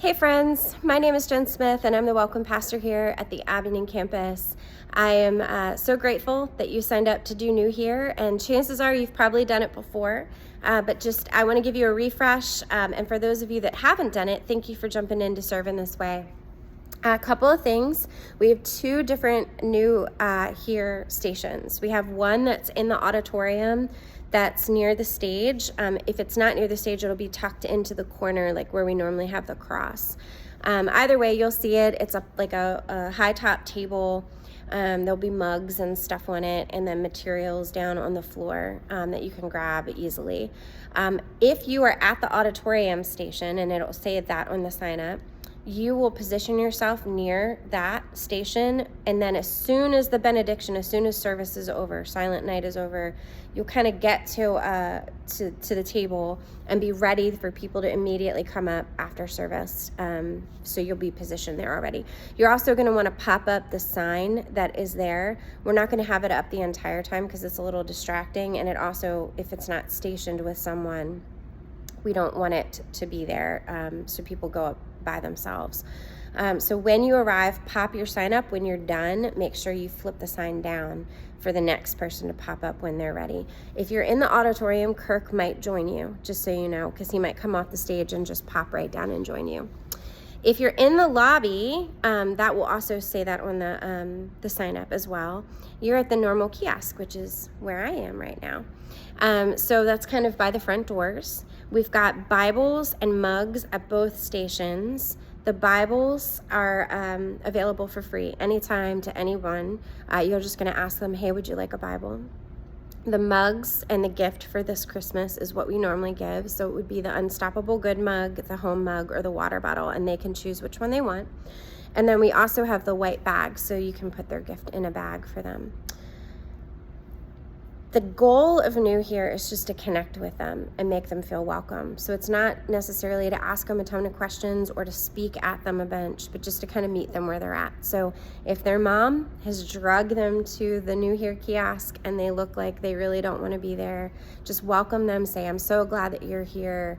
Hey friends, my name is Jen Smith and I'm the Welcome Pastor here at the Abingdon campus. I am so grateful that you signed up to do New here, and chances are you've probably done it before, but I want to give you a refresh, and for those of you that haven't done it, thank you for jumping in to serve in this way. A couple of things. We have two different New here stations. We have one that's in the auditorium that's near the stage. If it's not near the stage, it'll be tucked into the corner, like where we normally have the cross. Either way, you'll see it. It's like a high top table. There'll be mugs and stuff on it, and then materials down on the floor that you can grab easily. If you are at the auditorium station, and it'll say that on the sign up, you will position yourself near that station, and then as soon as the benediction, as soon as service is over, Silent Night is over, you'll kind of get to the table and be ready for people to immediately come up after service. So you'll be positioned there already. You're also going to want to pop up the sign that is there. We're not going to have it up the entire time because it's a little distracting, and it also, if it's not stationed with someone, we don't want it to be there, so people go up by themselves. So when you arrive, pop your sign up. When you're done, make sure you flip the sign down for the next person to pop up when they're ready. If you're in the auditorium, Kirk might join you, just so you know, because he might come off the stage and just pop right down and join you. If you're in the lobby, that will also say that on the sign up as well. You're at the normal kiosk, which is where I am right now. So that's kind of by the front doors. We've got Bibles and mugs at both stations. The Bibles are available for free anytime to anyone. You're just going to ask them, hey, would you like a Bible? The mugs and the gift for this Christmas is what we normally give. So it would be the Unstoppable Good mug, the home mug, or the water bottle, and they can choose which one they want. And then we also have the white bag, so you can put their gift in a bag for them. The goal of New here is just to connect with them and make them feel welcome. So it's not necessarily to ask them a ton of questions or to speak at them a bunch, but just to kind of meet them where they're at. So if their mom has drugged them to the New here kiosk and they look like they really don't want to be there, just welcome them. Say, I'm so glad that you're here.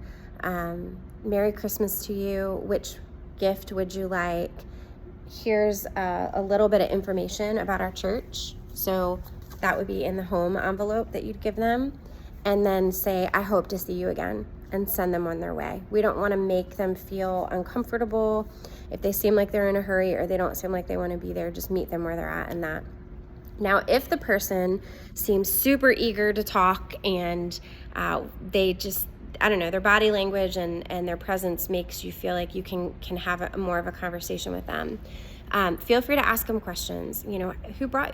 Merry Christmas to you. Which gift would you like? Here's a little bit of information about our church. So that would be in the home envelope that you'd give them, and then say, I hope to see you again, and send them on their way. We don't want to make them feel uncomfortable. If they seem like they're in a hurry or they don't seem like they want to be there, just meet them where they're at and that. Now, if the person seems super eager to talk and they just, I don't know, their body language and their presence makes you feel like you can have more of a conversation with them, feel free to ask them questions. You know,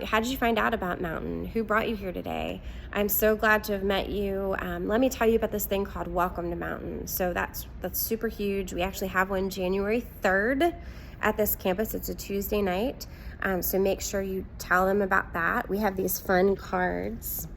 how did you find out about Mountain? Who brought you here today? I'm so glad to have met you. Let me tell you about this thing called Welcome to Mountain. So that's super huge. We actually have one January 3rd at this campus. It's a Tuesday night. So make sure you tell them about that. We have these fun cards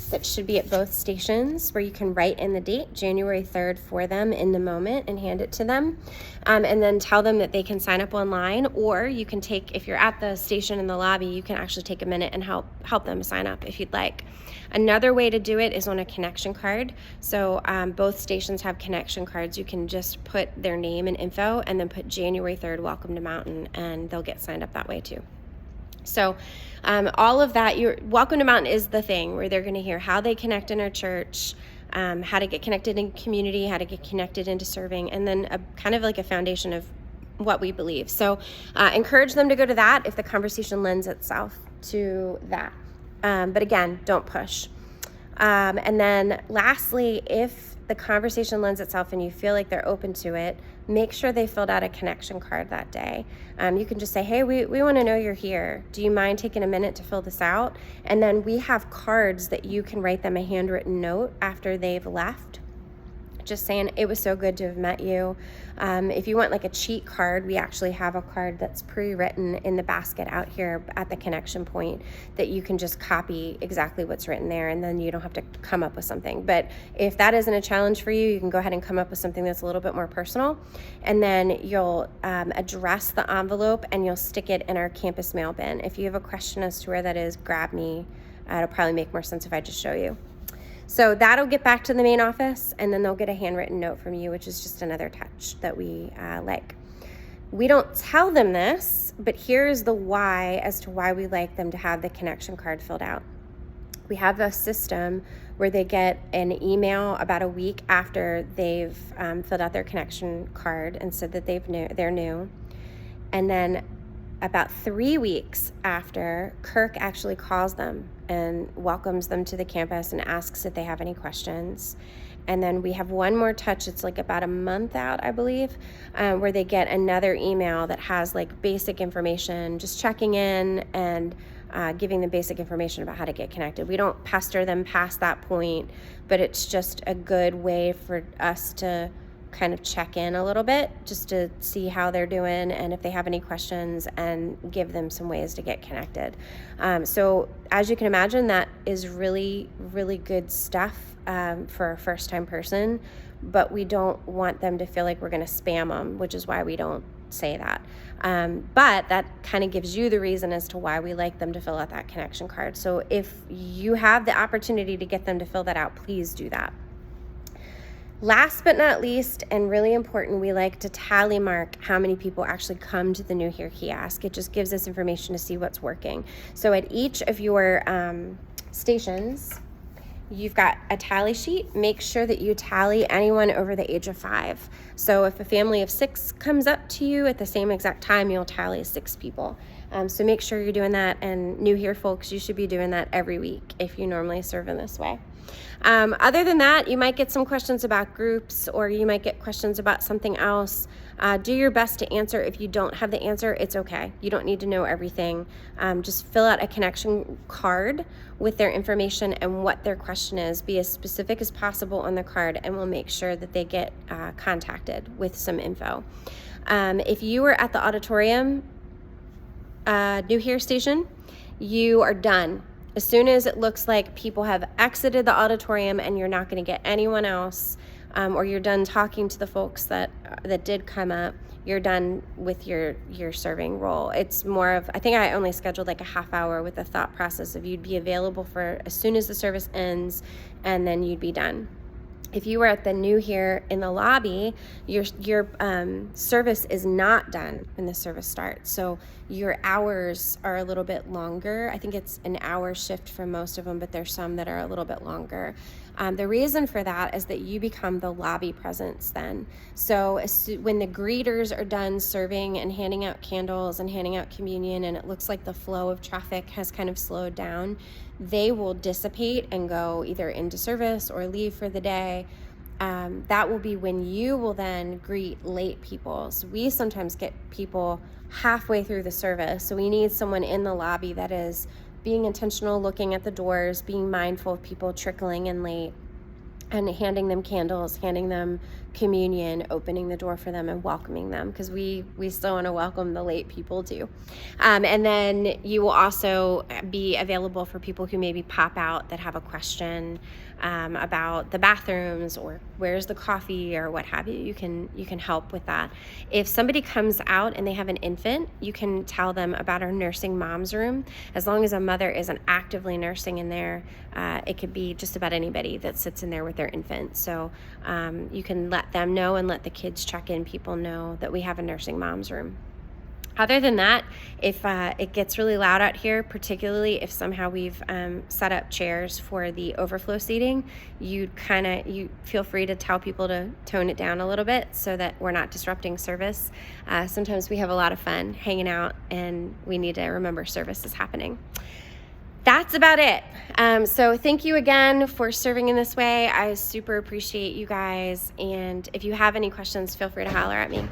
that should be at both stations where you can write in the date, January 3rd, for them in the moment and hand it to them. And then tell them that they can sign up online, or you can if you're at the station in the lobby, you can actually take a minute and help them sign up if you'd like. Another way to do it is on a connection card. So both stations have connection cards. You can just put their name and info and then put January 3rd, Welcome to Mountain, and they'll get signed up that way too. So all of that, Welcome to Mountain is the thing where they're going to hear how they connect in our church, how to get connected in community, how to get connected into serving, and then kind of like a foundation of what we believe. So encourage them to go to that if the conversation lends itself to that. But again, don't push. And then lastly, if the conversation lends itself and you feel like they're open to it, make sure they filled out a connection card that day. You can just say, hey, we want to know you're here. Do you mind taking a minute to fill this out? And then we have cards that you can write them a handwritten note after they've left, just saying it was so good to have met you. If you want like a cheat card, we actually have a card that's pre-written in the basket out here at the connection point that you can just copy exactly what's written there, and then you don't have to come up with something. But if that isn't a challenge for you, you can go ahead and come up with something that's a little bit more personal, and then you'll address the envelope and you'll stick it in our campus mail bin. If you have a question as to where that is, grab me. It'll probably make more sense if I just show you. So that'll get back to the main office, and then they'll get a handwritten note from you, which is just another touch that we like. We don't tell them this, but here's the why as to why we like them to have the connection card filled out. We have a system where they get an email about a week after they've filled out their connection card and said that they're new. And then about 3 weeks after, Kirk actually calls them and welcomes them to the campus and asks if they have any questions. And then we have one more touch. It's like about a month out, I believe, where they get another email that has like basic information, just checking in and giving them basic information about how to get connected. We don't pester them past that point, but it's just a good way for us to kind of check in a little bit, just to see how they're doing and if they have any questions, and give them some ways to get connected. So as you can imagine, that is really, really good stuff for a first-time person, but we don't want them to feel like we're going to spam them, which is why we don't say that. But that kind of gives you the reason as to why we like them to fill out that connection card. So if you have the opportunity to get them to fill that out, please do that. Last but not least, and really important, we like to tally mark how many people actually come to the New Here kiosk. It just gives us information to see what's working. So at each of your stations, you've got a tally sheet. Make sure that you tally anyone over the age of 5. So if a family of 6 comes up to you at the same exact time, you'll tally 6 people. So make sure you're doing that. And New Here folks, you should be doing that every week if you normally serve in this way. Other than that, you might get some questions about groups, or you might get questions about something else. Do your best to answer. If you don't have the answer, it's okay. You don't need to know everything. Just fill out a connection card with their information and what their question is. Be as specific as possible on the card, and we'll make sure that they get contacted with some info. If you were at the auditorium New Here station, you are done. As soon as it looks like people have exited the auditorium and you're not going to get anyone else, or you're done talking to the folks that did come up, you're done with your serving role. It's more of, I think I only scheduled like a half hour with the thought process of you'd be available for as soon as the service ends, and then you'd be done. If you were at the New Here in the lobby, your service is not done when the service starts. So your hours are a little bit longer. I think it's an hour shift for most of them, but there's some that are a little bit longer. The reason for that is that you become the lobby presence then. So when the greeters are done serving and handing out candles and handing out communion, and it looks like the flow of traffic has kind of slowed down, they will dissipate and go either into service or leave for the day. That will be when you will then greet late people. So we sometimes get people halfway through the service. So we need someone in the lobby that is being intentional, looking at the doors, being mindful of people trickling in late, and handing them candles, handing them communion, opening the door for them and welcoming them, because we still want to welcome the late people too. And then you will also be available for people who maybe pop out that have a question about the bathrooms or where's the coffee or what have you. You can help with that. If somebody comes out and they have an infant, you can tell them about our nursing moms room. As long as a mother isn't actively nursing in there, it could be just about anybody that sits in there with their infant. So you can let them know and let the kids check in. People know that we have a nursing moms room. Other than that, if it gets really loud out here, particularly if somehow we've set up chairs for the overflow seating, you feel free to tell people to tone it down a little bit so that we're not disrupting service. Sometimes we have a lot of fun hanging out, and we need to remember service is happening. That's about it. So thank you again for serving in this way. I super appreciate you guys. And if you have any questions, feel free to holler at me.